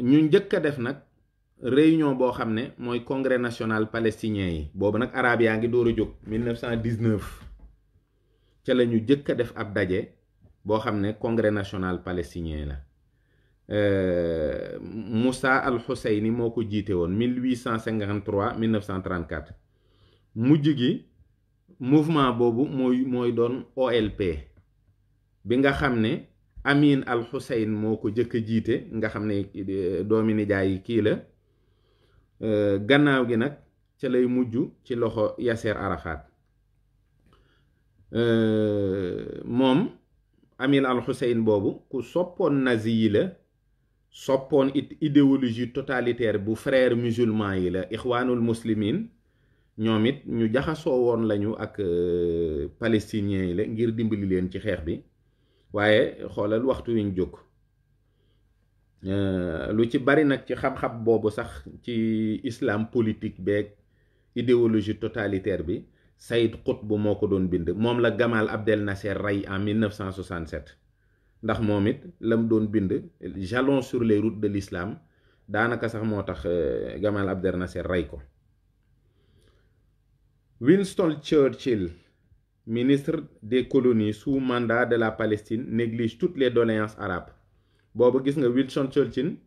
ñu njëkk a def nag réunion boo xam ne mooy congrès national palestinien yi boobu nag arab yaa ngi door a jóg 1919 ca la ñu jëkk a def ab daje boo xam ne congrès national palestinien la Moussa al-Husseini moo ko jiite woon 1853 1934 mujj gi mouvement boobu mooy doon OLP bi nga xam ne Amin al-Hussein moo ko jëkk a jiite nga xam ne doomi nijaay yi kii la gannaaw gi nag ca lay mujj ci loxo Yasser Arafat moom Amin al-Hussein boobu ku soppoon nazi yi la soppoon it idéologie totalitaire bu frère musulman yi la Ixwaanul Muslimin ñoom it ñu jaxasoo woon lañu ak palestiniens yi la ngir dimbali leen ci xeex bi waaye xoolal waxtu wi ñu jóg lu ci bari nag ci xam-xam boobu sax ci islam politique beeg idéologie totalitaire bi Saïd Qutb moo ko doon bind moom la Gamal Abdel Nasser rey en 1967 ndax moom it lam doon bind jalons sur les routes de l'islam daanaka sax moo tax Gamal Abdel Nasser rey ko. Winston Churchill, ministre des colonies sous mandat de la Palestine, néglige toutes les doléances arabes. Boobu gis nga Winston Churchill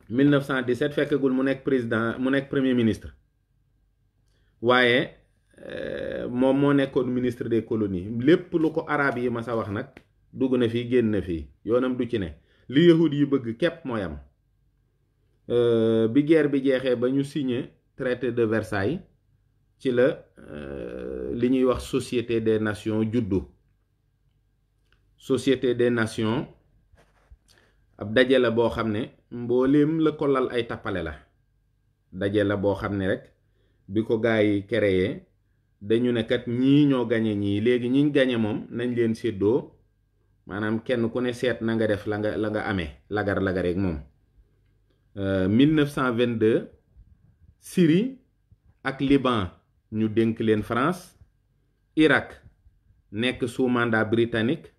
1917 fekkagul mu nekk président mu nekk premier ministre waaye moom moo nekkoon ministre des colonies lépp lu ko arab yi ma sa wax nag dugg na fii génn na fii yoonam du ci ne li yahud yi bëgg képp mooy am. Bi guerre bi jeexee ba ñu signé traité de Versailles ci la li ñuy wax société des nations juddu. Société des nations ab daje la boo xam ne mbooleem la ko lal ay tappale la daje la boo xam ne rek bi ko gaa yi créé dañu ne kat ñii ñoo gañe ñii léegi ñiñ gañe moom nañ leen séddoo maanaam kenn ku ne seet na nga def la nga amee lagar rek moom. 1922 Syrie ak Liban ñu dénk leen France. Irak nekk sous mandat britannique.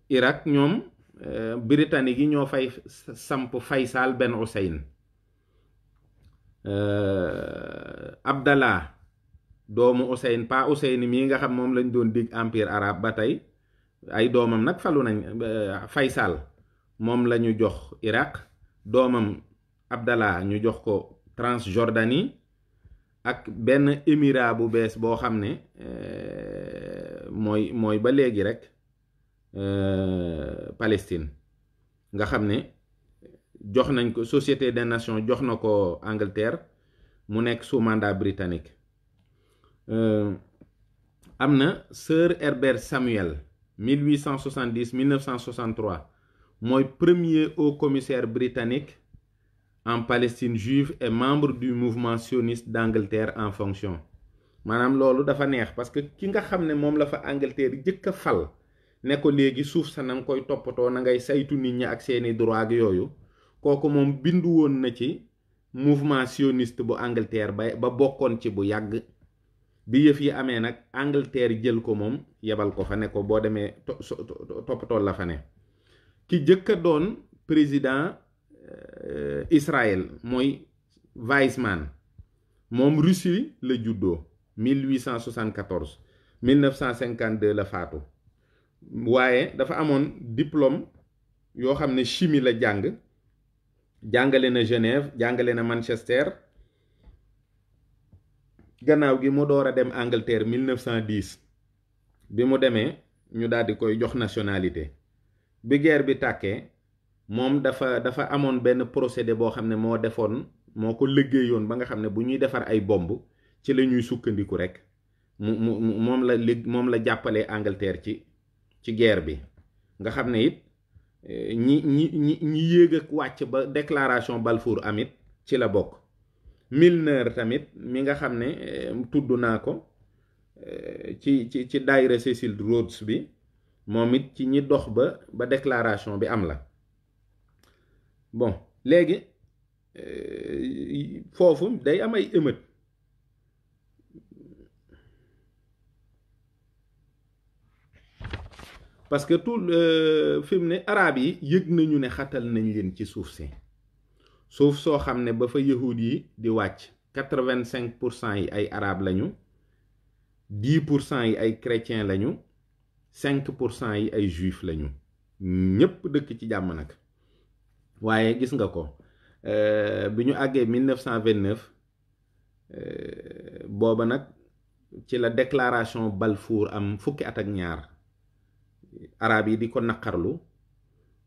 Irak ñoom britannique yi ñoo fay samp Faysal Ben Hussein. Abdallah doomu Hussein pa Hussein mii nga xam moom lañ doon dig empire arabe ba tey ay doomam nag falu nañ. Faysal moom la ñu jox Irak doomam Abdallah ñu jox ko Transjordanie ak benn émirat bu bees boo xam ne mooy ba léegi rek Palestine nga xam ne jox nañ ko Société des Nations jox na ko Angleterre mu nekk sous mandat britannique. Am na Sir Herbert Samuel 1870-1963 mooy premier haut commissaire britannique en Palestine juive et membre du mouvement sioniste d'Angleterre en fonction. Maanaam loolu dafa neex parce que ki nga xam ne moom la fa Angleterre jëkk a fal ne ko léegi suuf sa na nga koy toppatoo na ngay saytu nit ñi ak seeni droit ak yooyu kooku moom bindu woon na ci mouvement sioniste bu Angleterre ba bokkoon ci bu yàgg. Bi yëf yi amee nag Angleterre jël ko moom yebal ko fa ne ko boo demee toppatoo la fa ne. Ki jëkk a doon président Israël mooy Weizmann moom Russie la juddoo 1874 1952 la faatu waaye dafa amoon diplôme yoo xam ne chimie la jàngale na Genève jàngale na Manchester gannaaw gi mu door a dem Angleterre 1910 bi mu demee ñu daal di koy jox nationalité bi guerre bi tàkkee moom dafa amoon benn procédé boo xam ne moo ko liggéeyoon ba nga xam ne bu ñuy defar ay bomb ci la ñuy sukkandiku rek moom la jàppalee Angleterre ci guerre bi nga xam ne it ñi yéeg ak wàcc ba déclaration Balfour amit ci la bokk. Milner tamit mi nga xam ne tudd naa ko ci daayira Cecil Rhodes bi moom it ci ñi dox ba déclaration bi am la. Bon léegi foofu day am ay émeute parce que fi mu ne arab yi yëg nañu ne xatal nañ leen ci suuf si suuf soo xam ne ba fa yahud yi di wàcc 85% yi ay arab lañu 10% yi ay chrétien lañu 5% yi ay juif lañu ñépp dëkk ci jàmm nag. waaye gis nga ko bi ñu àggee 1929 booba nag ci la déclaration Balfour am fukki at ak ñaar arab yi di ko naqarlu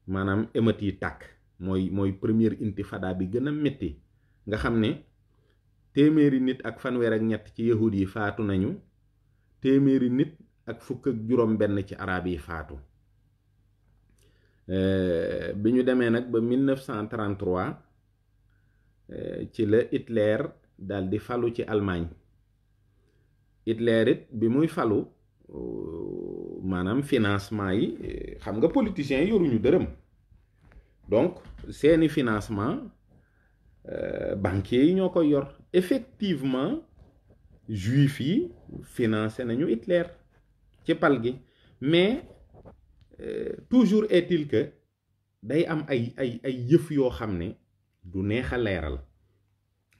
maanaam émeute yi tàkk mooy première intifada bi gën a métti nga xam ne téeméeri nit ak fanweer ak ñett ci yahud yi faatu nañu téeméeri nit ak fukk ak juróom benn ci arab yi faatu. Bi ñu demee nag ba 1933 ci la Hitler dal di falu ci Allemagne Hitler it bi muy falu maanaam financement yi xam nga politiciens yi yoruñu dërëm donc seeni financement banquiers yi ñoo koy yor. Effectivement juif yi financé nañu Hitler ci pal gi, mais toujours est-il que day am ay yëf yoo xam ne du neex a leeral.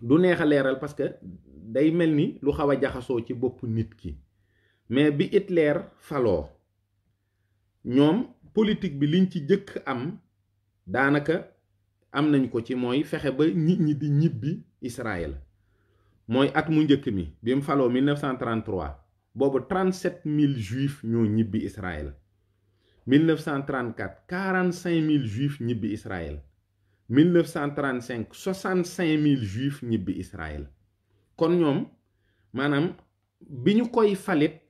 Du neex a leeral parce que day mel ni lu xaw a jaxasoo ci bopp nit ki. Mais bi Hitler faloo ñoom politique bi liñ ci jëkk am daanaka am nañ ko ci mooy fexe ba nit ñi di ñibbi Israël. mooy at mu njëkk mi bi mu faloo 1933 boobu 37 000 juifs ñoo ñibbi Israël. 1934 45 000 juifs ñibbi Israël. 1935 65 000 juifs ñibbi Israël. kon ñoom maanaam bi ñu koy falit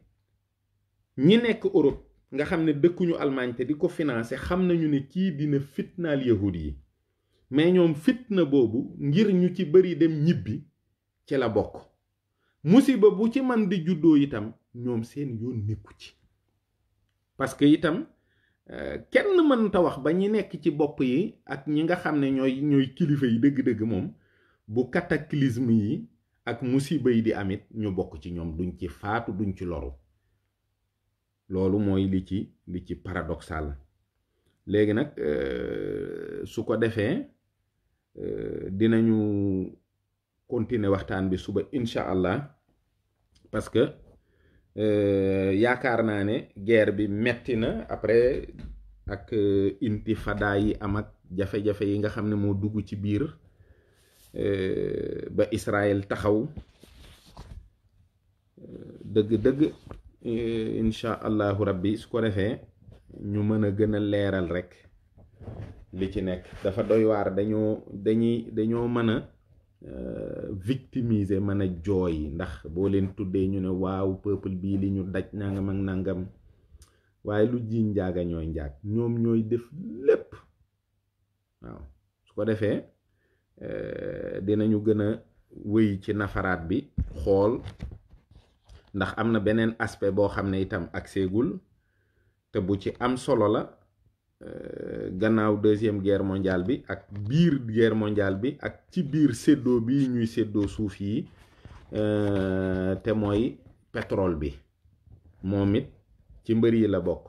ñi nekk Europe nga xam ne dëkkuñu Allemagne te di ko financé xam nañu ne kii dina fitnaal yahud yi, mais ñoom fitna boobu ngir ñu ci bari dem ñibbi ci la bokk. musiba bu ci man di juddoo itam ñoom seen yoon nekku ci, parce que itam kenn mënta wax ba ñi nekk ci bopp yi ak ñi nga xam ne ñooy kilifa yi dëgg-dëgg moom bu cataclysme yi ak musiba yi di amit ñu bokk ci ñoom, duñ ci faatu duñ ci loru. loolu mooy li ci paradoxal. léegi nag su ko defee dinañu continuer waxtaan bi suba incha allah, parce que yaakaar naa ne guerre bi metti na après ak intifada yi am ak jafe-jafe yi nga xam ne moo dugg ci biir ba Israël taxaw dëgg-dëgg. incha allahu rabbi su ko defee ñu mën a gën a leeral rek li ci nekk. dafa doy waar, dañoo mën a victimiser, mën a jooy, ndax boo leen tuddee ñu ne waaw peuple bii li ñu daj nangam ak nangam, waaye lu ji njaaga ñooy njaag, ñoom ñooy def lépp. waaw su ko defee dinañu gën a wéy ci nafaraat bi xool ndax am na beneen aspect boo xam ne itam accès-gul te bu ci am solo la gannaaw deuxième guerre mondiale bi ak biir guerre mondiale bi ak ci biir séddoo bi ñuy séddoo suuf yi te mooy pétrole bi. moom it ci mbër yi la bokk.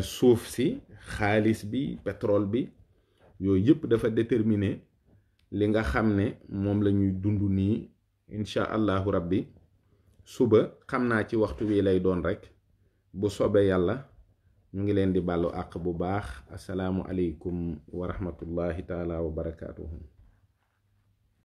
suuf si, xaalis bi, pétrole bi, yooyu yëpp dafa déterminer li nga xam ne moom la ñuy dund nii. incha allahu rabbi suba xam naa ci waxtu wi lay doon rek, bu soobee yàlla. ñu ngi leen di bàllu àq bu baax. asalaamu aleykum wa rahmatullahi taala wa barakaatuhu.